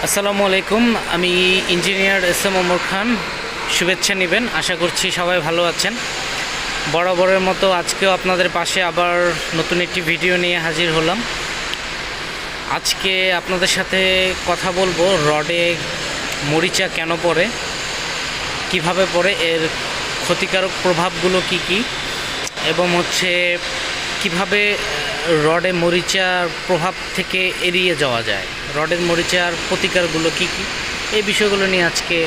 আসসালামু আলাইকুম। আমি ইঞ্জিনিয়ার এস এম ওমর খান। শুভেচ্ছা নেবেন। আশা করছি সবাই ভালো আছেন। বরাবরের মতো আজকেও আপনাদের পাশে আবার নতুন একটি ভিডিও নিয়ে হাজির হলাম। আজকে আপনাদের সাথে কথা বলবো রডে মরিচা কেন পড়ে, কিভাবে পড়ে, এর ক্ষতিকারক প্রভাবগুলো কি কি, এবং কিভাবে রডে মরিচার প্রভাব থেকে এড়িয়ে যাওয়া যায়, রডের মরিচার প্রতিকারগুলো কি কি, এই বিষয়গুলো নিয়ে আজকে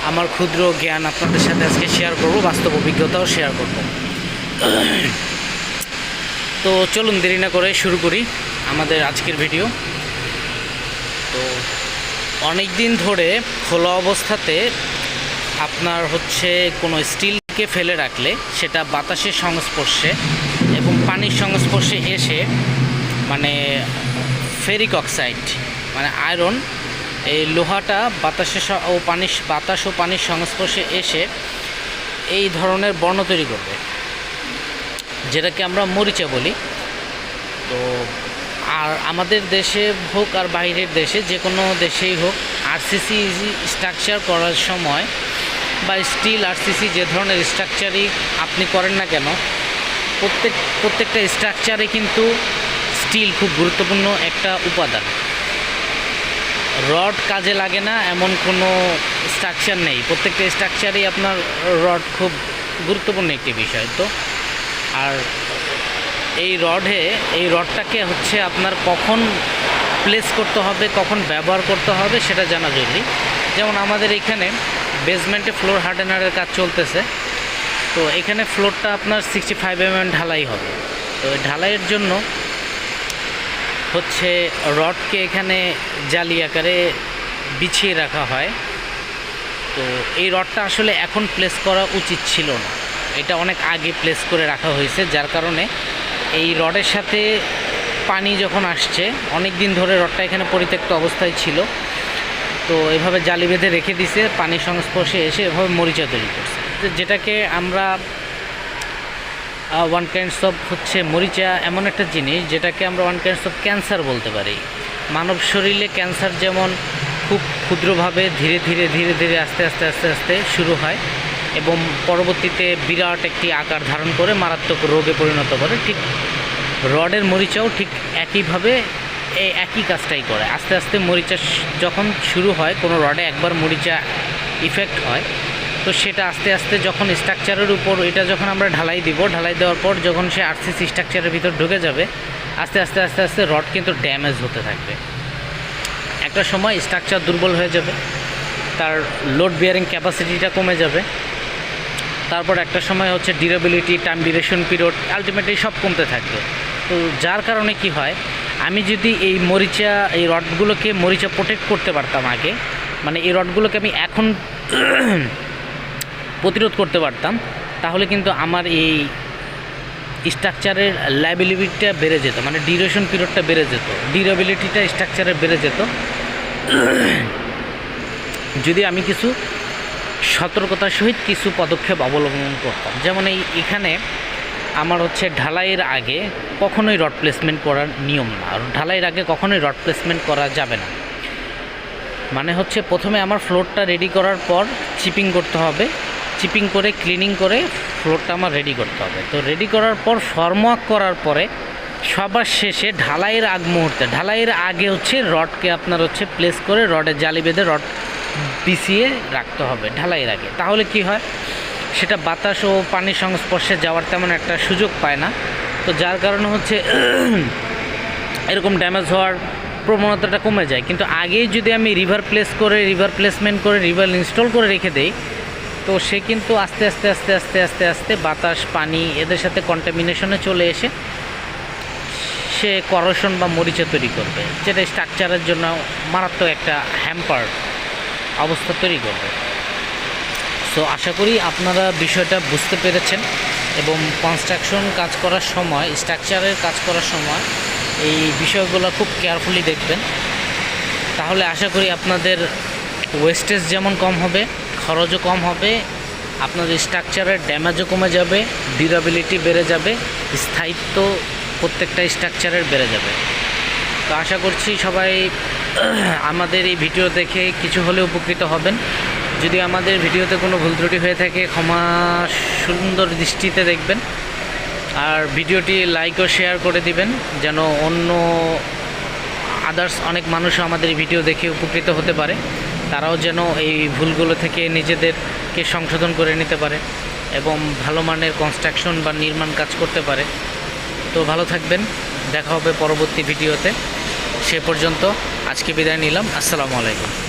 আমার ক্ষুদ্র জ্ঞান আপনাদের সাথে আজকে শেয়ার করব, বাস্তব অভিজ্ঞতাও শেয়ার করব। তো চলুন দেরি না করে শুরু করি আমাদের আজকের ভিডিও। তো অনেক দিন ধরে খোলা অবস্থাতে আপনার কোনো স্টিলকে ফেলে রাখলে সেটা বাতাসের সংস্পর্শে এবং পানির সংস্পর্শে এসে ফেরিক অক্সাইড আয়রন, এই লোহাটা বাতাস ও পানির সংস্পর্শে এসে এই ধরনের বর্ণ তৈরি করবে, যেটাকে আমরা মরিচা বলি। তো আর আমাদের দেশে হোক আর বাইরের দেশে, যে কোনো দেশেই হোক, আরসিসি স্ট্রাকচার করার সময় বা স্টিল আরসিসি যে ধরনের স্ট্রাকচারই আপনি করেন না কেন, প্রত্যেকটা স্ট্রাকচারে কিন্তু স্টিল খুব গুরুত্বপূর্ণ একটা উপাদান। রড কাজে লাগে না এমন কোনো স্ট্রাকচার নেই, প্রত্যেকটা স্ট্রাকচারেই আপনার রড খুব গুরুত্বপূর্ণ একটি বিষয়। তো আর এই রডটাকে আপনার কখন প্লেস করতে হবে, কখন ব্যবহার করতে হবে সেটা জানা জরুরি। যেমন আমাদের এখানে বেসমেন্টে ফ্লোর হার্ডেনারের কাজ চলতেছে। তো এখানে ফ্লোরটা আপনার 65 mm ঢালাই হবে। তো ঢালাইয়ের জন্য রডকে এখানে জালি আকারে বিছিয়ে রাখা হয়। তো এই রডটা আসলে এখন প্লেস করা উচিত ছিল না, এটা অনেক আগে প্লেস করে রাখা হয়েছে, যার কারণে এই রডের সাথে পানি যখন আসছে, অনেক দিন ধরে রডটা এখানে পরিত্যক্ত অবস্থায় ছিল, তো এভাবে জালি বেঁধে রেখে দিছে, পানির সংস্পর্শে এসে এভাবে মরিচা তৈরি করছে, যেটাকে আমরা ওয়ান কাইন্ডস অফ মরিচা এমন একটা জিনিস যেটাকে আমরা ওয়ান কাইন্ডস অফ ক্যান্সার বলতে পারি। মানব শরীরে ক্যান্সার যেমন খুব ক্ষুদ্রভাবে ধীরে ধীরে ধীরে ধীরে আস্তে আস্তে আস্তে আস্তে শুরু হয় এবং পরবর্তীতে বিরাট একটি আকার ধারণ করে মারাত্মক রোগে পরিণত করে, ঠিক রডের মরিচাও ঠিক একইভাবে একই কাজটাই করে। আস্তে আস্তে মরিচা যখন শুরু হয়, কোনো রডে একবার মরিচা ইফেক্ট হয়, তো সেটা আস্তে আস্তে যখন স্ট্রাকচারের উপর এটা যখন আমরা ঢালাই দিব, ঢালাই দেওয়ার পর যখন সে আরসিসি স্ট্রাকচারের ভিতর ঢুকে যাবে, আস্তে আস্তে আস্তে আস্তে রড কিন্তু ড্যামেজ হতে থাকবে। একটা সময় স্ট্রাকচার দুর্বল হয়ে যাবে, তার লোড বিয়ারিং ক্যাপাসিটিটা কমে যাবে, তারপর একটা সময় durability, time duration period, ultimately সব কমতে থাকবে। তো যার কারণে কি হয়, আমি যদি এই রডগুলোকে মরিচা প্রোটেক্ট করতে পারতাম আগে, এই রডগুলোকে আমি এখন প্রতিরোধ করতে পারতাম, তাহলে কিন্তু আমার এই স্ট্রাকচারের লাইবিলিটিটা বেড়ে যেত, ডিউরেশন পিরিয়ডটা বেড়ে যেত, ডিউরেবিলিটিটা স্ট্রাকচারের বেড়ে যেত, যদি আমি কিছু সতর্কতার সহিত কিছু পদক্ষেপ অবলম্বন করতাম। যেমন এখানে আমার ঢালাইয়ের আগে কখনোই রড প্লেসমেন্ট করার নিয়ম না, ঢালাইয়ের আগে কখনোই রড প্লেসমেন্ট করা যাবে না। প্রথমে আমার ফ্লোরটা রেডি করার পর চিপিং করতে হবে, চিপিং করে ক্লিনিং করে ফ্লোরটা আমার রেডি করতে হবে। তো রেডি করার পর ফর্মওয়ার্ক করার পরে সবার শেষে ঢালাইয়ের ঢালাইয়ের আগে রডকে আপনার প্লেস করে রডে জালি বেঁধে রড বিছিয়ে রাখতে হবে ঢালাইয়ের আগে। তাহলে কি হয়, সেটা বাতাস ও পানির সংস্পর্শে যাওয়ার তেমন একটা সুযোগ পায় না। তো যার কারণে এরকম ড্যামেজ হওয়ার প্রবণতাটা কমে যায়। কিন্তু আগেই যদি আমি রিভার প্লেসমেন্ট করে রিভার ইনস্টল করে রেখে দেই, তো সে কিন্তু আস্তে আস্তে আস্তে আস্তে আস্তে আস্তে বাতাস, পানি এদের সাথে কন্টামিনেশনে চলে এসে সে করোশন বা মরিচা তৈরি করবে, যেটা স্ট্রাকচারের জন্য মারাত্মক একটা হ্যাম্পার অবস্থা তৈরি করবে। সো আশা করি আপনারা বিষয়টা বুঝতে পেরেছেন এবং কনস্ট্রাকশন কাজ করার সময়, স্ট্রাকচারের কাজ করার সময় এই বিষয়গুলো খুব কেয়ারফুলি দেখবেন। তাহলে আশা করি আপনাদের ওয়েস্টেজ যেমন কম হবে, খরচও কম হবে, আপনাদের স্ট্রাকচারের ড্যামেজও কমে যাবে, ডিউরেবিলিটি বেড়ে যাবে, স্থায়িত্ব প্রত্যেকটা স্ট্রাকচারের বেড়ে যাবে। তো আশা করছি সবাই আমাদের এই ভিডিও দেখে কিছু হলে উপকৃত হবেন। যদি আমাদের ভিডিওতে কোনো ভুল ত্রুটি হয়ে থাকে ক্ষমা সুন্দর দৃষ্টিতে দেখবেন। আর ভিডিওটি লাইক ও শেয়ার করে দিবেন যেন অন্য আদার্স অনেক মানুষও আমাদের ভিডিও দেখে উপকৃত হতে পারে, তারাও যেন এই ভুলগুলো থেকে নিজেদেরকে সংশোধন করে নিতে পারে এবং ভালো মানের কনস্ট্রাকশন বা নির্মাণ কাজ করতে পারে। তো ভালো থাকবেন, দেখা হবে পরবর্তী ভিডিওতে। সে পর্যন্ত আজকে বিদায় নিলাম। আসসালামু আলাইকুম।